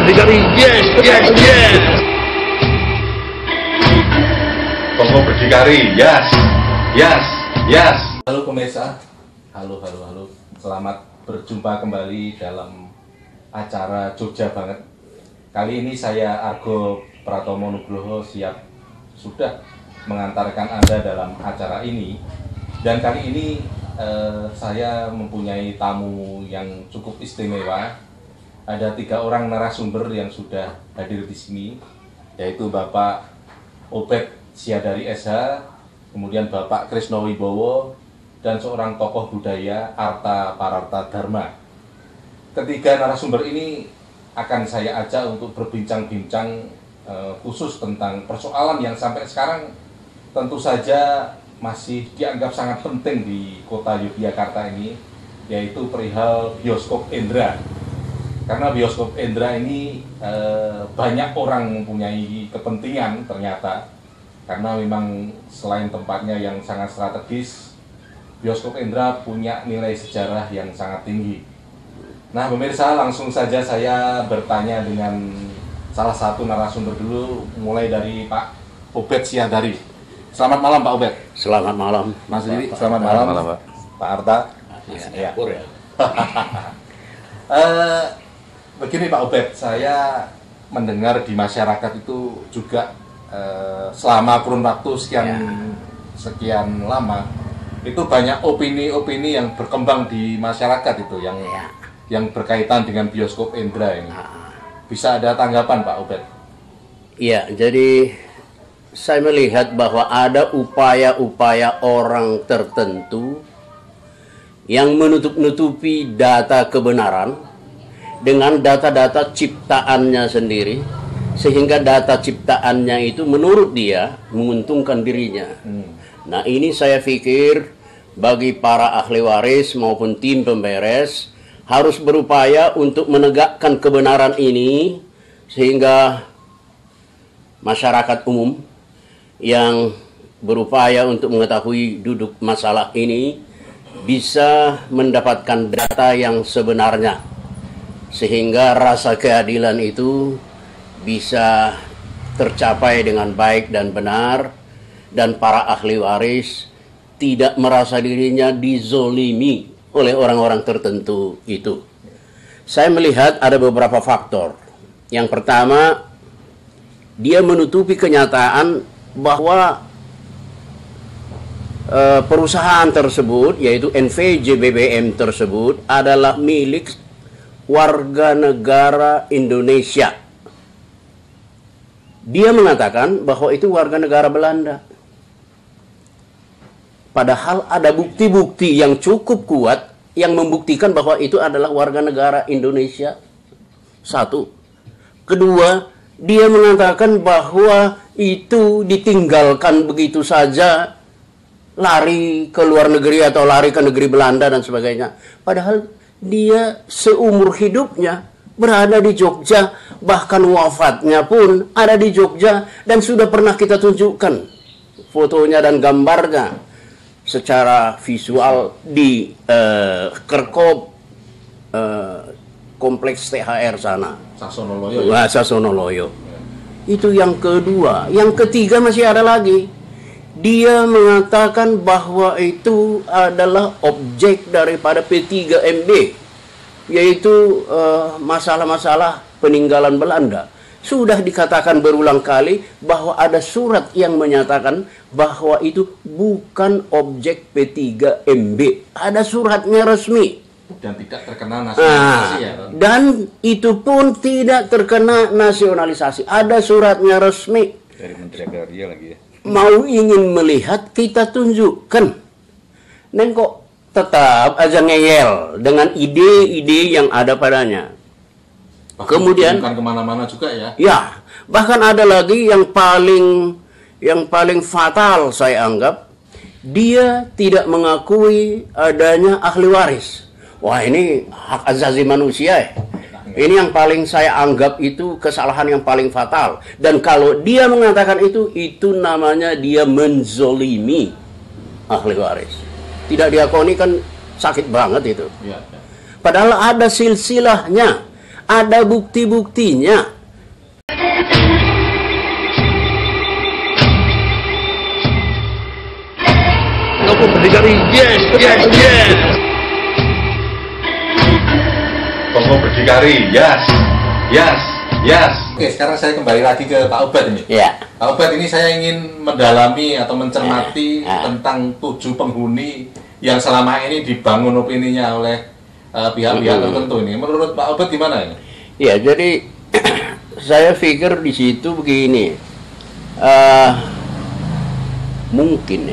berdikari. Yes, yes, yes. Toko berdikari. Yes, yes, yes. Halo pemirsa, halo. Selamat berjumpa kembali dalam acara Jogja Banget. Kali ini saya Argo Pratomo Nugroho sudah mengantarkan Anda dalam acara ini. Dan kali ini saya mempunyai tamu yang cukup istimewa. Ada 3 orang narasumber yang sudah hadir di sini, yaitu Bapak Obed Siadari SH, kemudian Bapak Krisno Wibowo, dan seorang tokoh budaya Arta Pararta Dharma. Ketiga narasumber ini akan saya ajak untuk berbincang-bincang khusus tentang persoalan yang sampai sekarang tentu saja masih dianggap sangat penting di kota Yogyakarta ini, yaitu perihal bioskop Indra. Karena bioskop Indra ini banyak orang mempunyai kepentingan ternyata, karena memang selain tempatnya yang sangat strategis, bioskop Indra punya nilai sejarah yang sangat tinggi. Nah pemirsa, langsung saja saya bertanya dengan salah satu narasumber dulu, mulai dari Pak Obed Siadari. Selamat malam Pak Obed. Selamat malam Mas Didi, selamat malam Pak. Pak Arta. Ya. Begini Pak Obed, saya mendengar di masyarakat itu juga selama kurun waktu sekian lama itu banyak opini-opini yang berkembang di masyarakat itu yang berkaitan dengan bioskop Indra ini. Bisa ada tanggapan Pak Obed? Iya, jadi saya melihat bahwa ada upaya-upaya orang tertentu yang menutup-nutupi data kebenaran dengan data-data ciptaannya sendiri, sehingga data ciptaannya itu menurut dia menguntungkan dirinya. Nah ini saya pikir bagi para ahli waris maupun tim pemberes harus berupaya untuk menegakkan kebenaran ini, sehingga masyarakat umum yang berupaya untuk mengetahui duduk masalah ini bisa mendapatkan data yang sebenarnya, sehingga rasa keadilan itu bisa tercapai dengan baik dan benar, dan para ahli waris tidak merasa dirinya dizolimi oleh orang-orang tertentu itu. Saya melihat ada beberapa faktor. Yang pertama, dia menutupi kenyataan bahwa perusahaan tersebut, yaitu NVJ-BBM tersebut, adalah milik warga negara Indonesia. Dia mengatakan bahwa itu warga negara Belanda. Padahal ada bukti-bukti yang cukup kuat yang membuktikan bahwa itu adalah warga negara Indonesia. Satu. Kedua, dia mengatakan bahwa itu ditinggalkan begitu saja, lari ke luar negeri atau lari ke negeri Belanda dan sebagainya. Padahal dia seumur hidupnya berada di Jogja, bahkan wafatnya pun ada di Jogja, dan sudah pernah kita tunjukkan fotonya dan gambarnya secara visual di Kerkop, kompleks THR sana. Sasonoloyo. Sasonoloyo. Itu yang kedua. Yang ketiga masih ada lagi. Dia mengatakan bahwa itu adalah objek daripada P3MB, yaitu masalah-masalah peninggalan Belanda. Sudah dikatakan berulang kali bahwa ada surat yang menyatakan bahwa itu bukan objek P3MB. Ada suratnya resmi. Dan tidak terkena nasionalisasi ya. Dan itu pun tidak terkena nasionalisasi. Ada suratnya resmi. Dari Menteri Agraria lagi ya. Mau ingin melihat, kita tunjukkan. Neng kok tetap aja ngeyel dengan ide-ide yang ada padanya. Bahkan kemudian bukan kemana-mana juga ya. Ya, bahkan ada lagi yang paling fatal saya anggap, dia tidak mengakui adanya ahli waris. Wah, ini hak asasi manusia ya. Ini yang paling saya anggap itu kesalahan yang paling fatal. Dan kalau dia mengatakan itu namanya dia menzolimi ahli waris. Tidak diakoni kan sakit banget itu. Padahal ada silsilahnya, ada bukti-buktinya. Nopo berdikari, yes, yes, yes. Kongo berdikari, yes, yes, yes. Oke, sekarang saya kembali lagi ke Pak Obed ini. Ya. Pak Obed, ini saya ingin mendalami atau mencermati Ya. tentang 7 penghuni yang selama ini dibangun opininya oleh pihak-pihak tertentu ini. Menurut Pak Obed gimana ini? Ya, jadi saya pikir di situ begini. Mungkin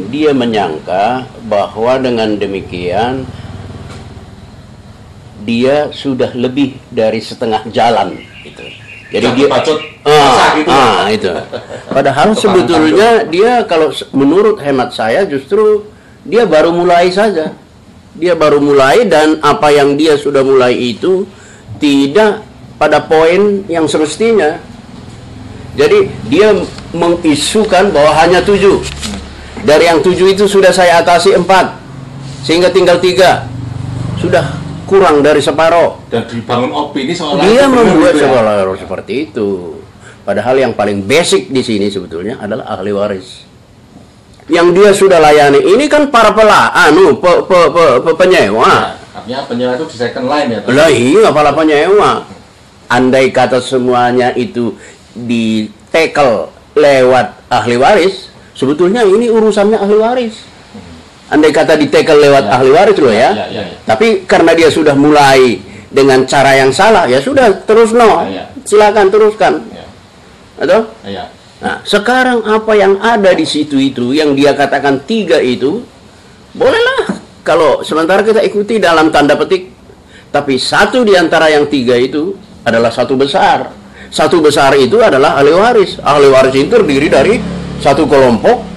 dia menyangka bahwa dengan demikian dia sudah lebih dari setengah jalan gitu. Jadi Sudah dia berpacut basah gitu. itu. Padahal sebetulnya dia kalau menurut hemat saya justru dia baru mulai saja. Dia baru mulai dan apa yang dia sudah mulai itu tidak pada poin yang semestinya. Jadi dia mengisukan bahwa hanya 7. Dari yang 7 itu sudah saya atasi 4. Sehingga tinggal 3. Sudah kurang dari separuh. Dan dibangun opini seolah Dia itu membuat benar gitu ya. seolah seperti itu. Padahal yang paling basic di sini sebetulnya adalah ahli waris. Yang dia sudah layani ini kan para penyewa. Nah, artinya penyewa itu di second line ya. Lah iya, para penyewa. Andai kata semuanya itu ditekel lewat ahli waris, sebetulnya ini urusannya ahli waris. Andai kata ditekel lewat ahli waris loh ya. Ya. Tapi karena dia sudah mulai dengan cara yang salah, ya sudah terus Ya. silakan teruskan. Ya. Atau? Ya. Nah, sekarang apa yang ada di situ itu yang dia katakan 3 itu bolehlah kalau sementara kita ikuti dalam tanda petik. Tapi satu di antara yang 3 itu adalah satu besar. Satu besar itu adalah ahli waris. Ahli waris itu terdiri dari satu kelompok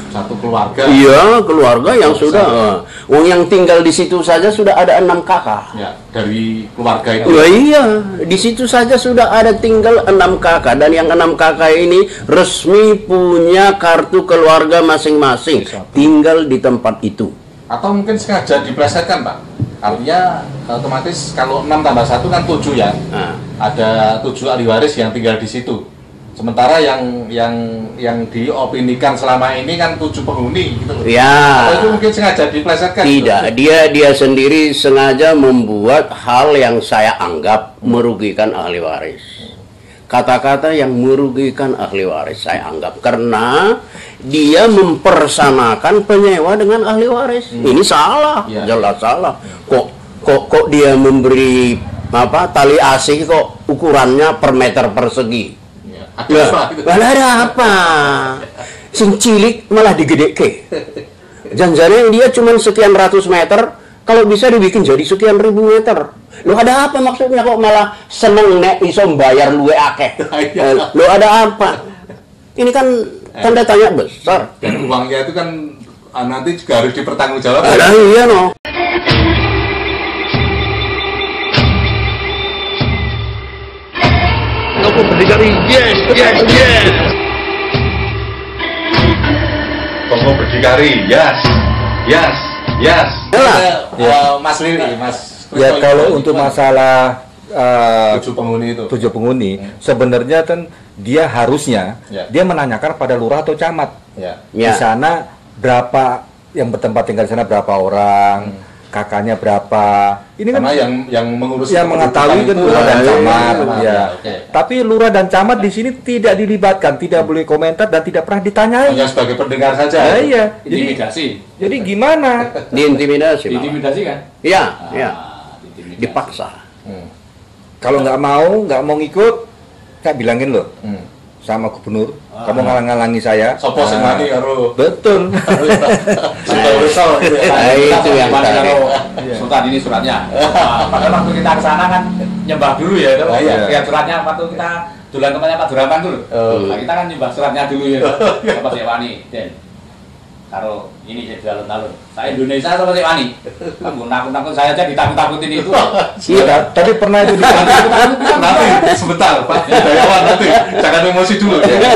Satu keluarga. Iya, keluarga yang sudah yang tinggal di situ saja sudah ada 6 kakak. Ya, dari keluarga itu. Ya, iya, di situ saja sudah ada tinggal 6 kakak dan yang 6 kakak ini resmi punya kartu keluarga masing-masing, tinggal di tempat itu. Atau mungkin sengaja diplesetkan, Pak. Artinya otomatis kalau 6 tambah 1 kan 7 ya. Nah, Ada 7 ahli waris yang tinggal di situ. Sementara yang diopinikan selama ini kan 7 penghuni gitu loh. ya. Atau itu mungkin sengaja diplesetkan. Tidak, gitu. dia sendiri sengaja membuat hal yang saya anggap merugikan ahli waris. Kata-kata yang merugikan ahli waris saya anggap karena dia mempersamakan penyewa dengan ahli waris. Ini salah, Ya. jelas salah. Kok dia memberi tali asih kok ukurannya per meter persegi. Ya, ada apa gitu. Malah ada apa? Sing cilik malah digedeke. Janjane dia cuma sekian ratus meter, kalau bisa dibikin jadi sekian ribu meter. Lo ada apa maksudnya kok malah seneng nek iso bayar luwe akeh? Lo ada apa? Ini kan tanda tanya besar. Dan uangnya itu kan nanti juga harus dipertanggungjawabkan. Ada iya no. Nopo berdikari, yes, yes, yes. Kongo berdikari, yes, yes, yes. Mas Lili, Mas Ya Kristo, kalau ini untuk gimana? masalah 7 penghuni itu. 7 penghuni, sebenarnya kan dia harusnya Ya. dia menanyakan pada lurah atau camat. Ya. Ya. Di sana berapa yang bertempat tinggal di sana berapa orang, kakaknya berapa. Ini kan Karena yang mengurus yang mengetahui kan itu lurah dan adalah camat. camat, Ya. oke. Tapi lurah dan camat di sini tidak dilibatkan, tidak boleh komentar dan tidak pernah ditanyai. Hanya sebagai pendengar saja. Ya, iya. Intimidasi. Jadi gimana? Diintimidasi. malah. Diintimidasi kan? Iya, iya. Diintimidasi. Dipaksa. Kalau nggak mau ngikut, saya bilangin loh Hmm. sama gubernur, kamu ngalang-ngalangi saya. Sopo sing Nah, wani karo betul. Sudah risau gitu ya. Nah, itu yang Kita tadi. kalau Sultan ini suratnya. Padahal waktu kita ke sana kan nyembah dulu ya, Ah, iya. lihat suratnya waktu kita duluan tempatnya Pak Duraman dulu. Nah, kita kan nyembah suratnya dulu ya. Apa sih Wani? Den. Karo ini jadi alun-alun. Saya Indonesia sama sih Wani. Aku nakut-nakut saya aja ditakut-takutin itu. Iya, tapi pernah itu Nanti sebentar Pak Dayawan nanti jangan emosi dulu ya.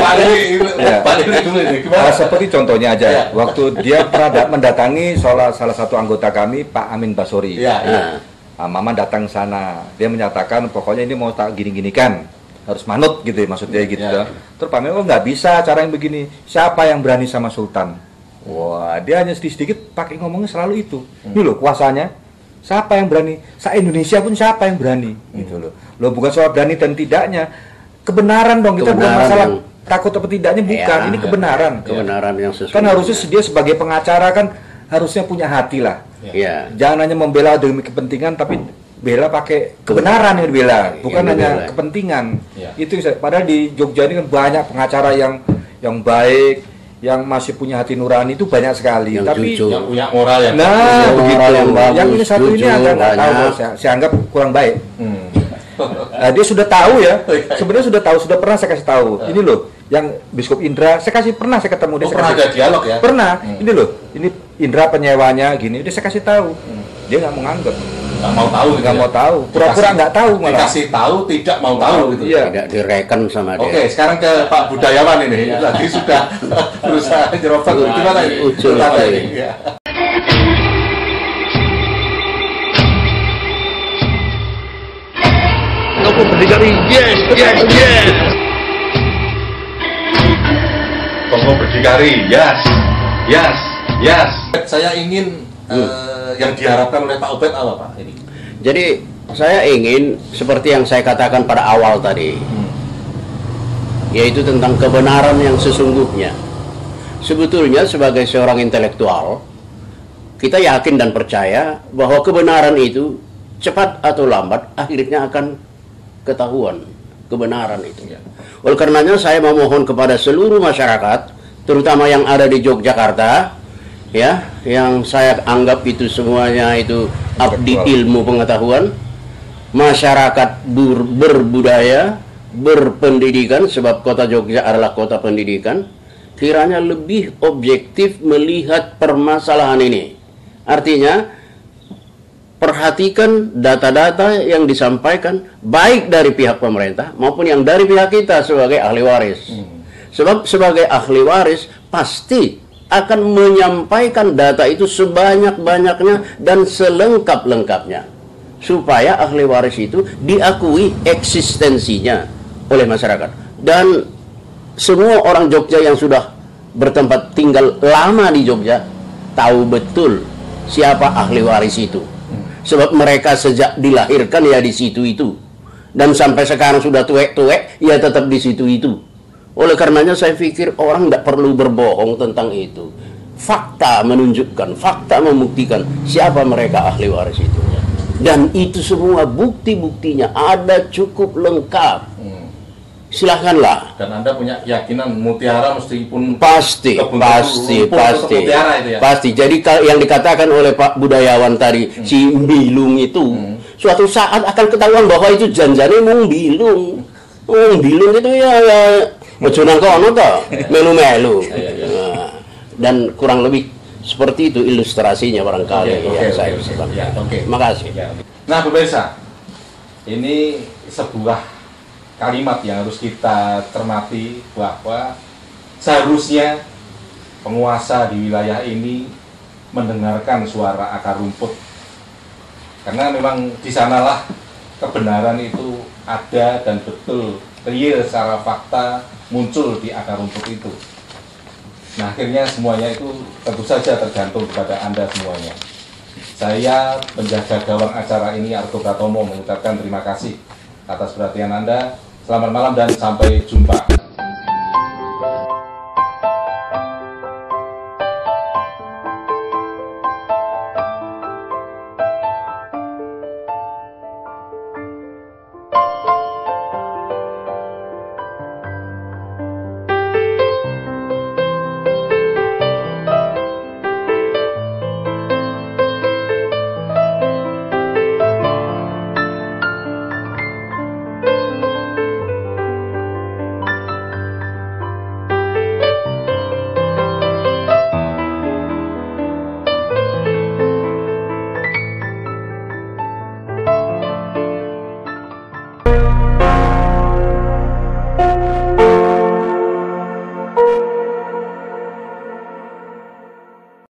Balik dulu ini gimana? seperti contohnya aja, Ya. waktu dia pernah mendatangi salah satu anggota kami, Pak Amin Basori. Iya, iya. Nah, Nah, Mama datang ke sana, dia menyatakan pokoknya ini mau tak gini-ginikan, harus manut gitu ya, maksudnya gitu. Ya. Terus Pak Memo nggak bisa cara yang begini, siapa yang berani sama Sultan? Wah, dia hanya sedikit-sedikit pakai ngomongnya selalu itu. Ini loh kuasanya, siapa yang berani? Indonesia pun siapa yang berani? Gitu loh. Loh bukan soal berani dan tidaknya, kebenaran dong, kita bukan Kebenaran masalah yang- takut apa tidaknya, bukan, Ya, ini kebenaran. kebenaran yang sesuai. Kan harusnya dia sebagai pengacara kan harusnya punya hati lah. Ya. Jangan hanya membela demi kepentingan, tapi bela pakai kebenaran yang dibela, bukan Yang hanya dibela. kepentingan. Ya. Itu padahal di Jogja ini kan banyak pengacara yang baik, yang masih punya hati nurani itu banyak sekali. Yang Tapi jujur. Yang punya moral yang nah Punya begitu. moral yang bagus, Yang ini satu ini jujur, agak nggak tahu, banyak. saya anggap kurang baik. Hmm. Nah, dia sudah tahu ya, sebenarnya sudah tahu, sudah pernah saya kasih tahu. Ini loh, yang Biskup Indra, saya pernah saya ketemu dia. Oh, Saya pernah kasih- ada dialog ya? Pernah. Ini loh, ini Indra penyewanya gini, udah saya kasih tahu. Dia nggak mau nganggap, Nggak mau tahu gitu nggak ya? mau tahu, pura-pura Dikasih- nggak tahu malah. Dikasih tahu, tidak mau tahu gitu. Iya. Tidak direken sama dia. Oke, sekarang ke Pak Budayawan ini. Lagi sudah berusaha nyerobot. Gimana ini? Ucul Gimana lagi. ini? Ya. Kamu berdikari, yes, yes, yes. Kongo berdikari, yes, yes, yes. Saya ingin yang diharapkan oleh Pak Ubed apa Pak ini? Jadi saya ingin seperti yang saya katakan pada awal tadi, yaitu tentang kebenaran yang sesungguhnya. Sebetulnya sebagai seorang intelektual, kita yakin dan percaya bahwa kebenaran itu cepat atau lambat akhirnya akan ketahuan kebenaran itu. Ya. Oleh karenanya saya memohon kepada seluruh masyarakat, terutama yang ada di Yogyakarta, ya, yang saya anggap itu semuanya itu abdi ilmu pengetahuan, masyarakat berbudaya, berpendidikan, sebab kota Jogja adalah kota pendidikan, kiranya lebih objektif melihat permasalahan ini. Artinya, perhatikan data-data yang disampaikan baik dari pihak pemerintah maupun yang dari pihak kita sebagai ahli waris. Sebab sebagai ahli waris pasti akan menyampaikan data itu sebanyak-banyaknya dan selengkap-lengkapnya supaya ahli waris itu diakui eksistensinya oleh masyarakat. Dan semua orang Jogja yang sudah bertempat tinggal lama di Jogja tahu betul siapa ahli waris itu. Sebab mereka sejak dilahirkan ya di situ itu. Dan sampai sekarang sudah tuek-tuek, ya tetap di situ itu. Oleh karenanya saya pikir orang tidak perlu berbohong tentang itu. Fakta menunjukkan, fakta membuktikan siapa mereka ahli waris itu. Dan itu semua bukti-buktinya ada cukup lengkap. Silahkanlah. Dan Anda punya keyakinan mutiara meskipun Pasti, kebun pasti, rumput pasti, tetap mutiara itu ya? pasti. Jadi yang dikatakan oleh Pak Budayawan tadi, si Bilung itu, suatu saat akan ketahuan bahwa itu janjane mung Bilung. Bilung itu ya ojo nang kono to, melu-melu. Nah, dan kurang lebih seperti itu ilustrasinya barangkali yang saya bisa sampaikan. Ya, oke. Makasih. Ya. Nah, pemirsa, ini sebuah kalimat yang harus kita cermati bahwa seharusnya penguasa di wilayah ini mendengarkan suara akar rumput, karena memang di sanalah kebenaran itu ada dan betul real secara fakta muncul di akar rumput itu. Nah, akhirnya semuanya itu tentu saja tergantung kepada Anda semuanya. Saya penjaga gawang acara ini Argo Pratomo mengucapkan terima kasih atas perhatian Anda. Selamat malam dan sampai jumpa.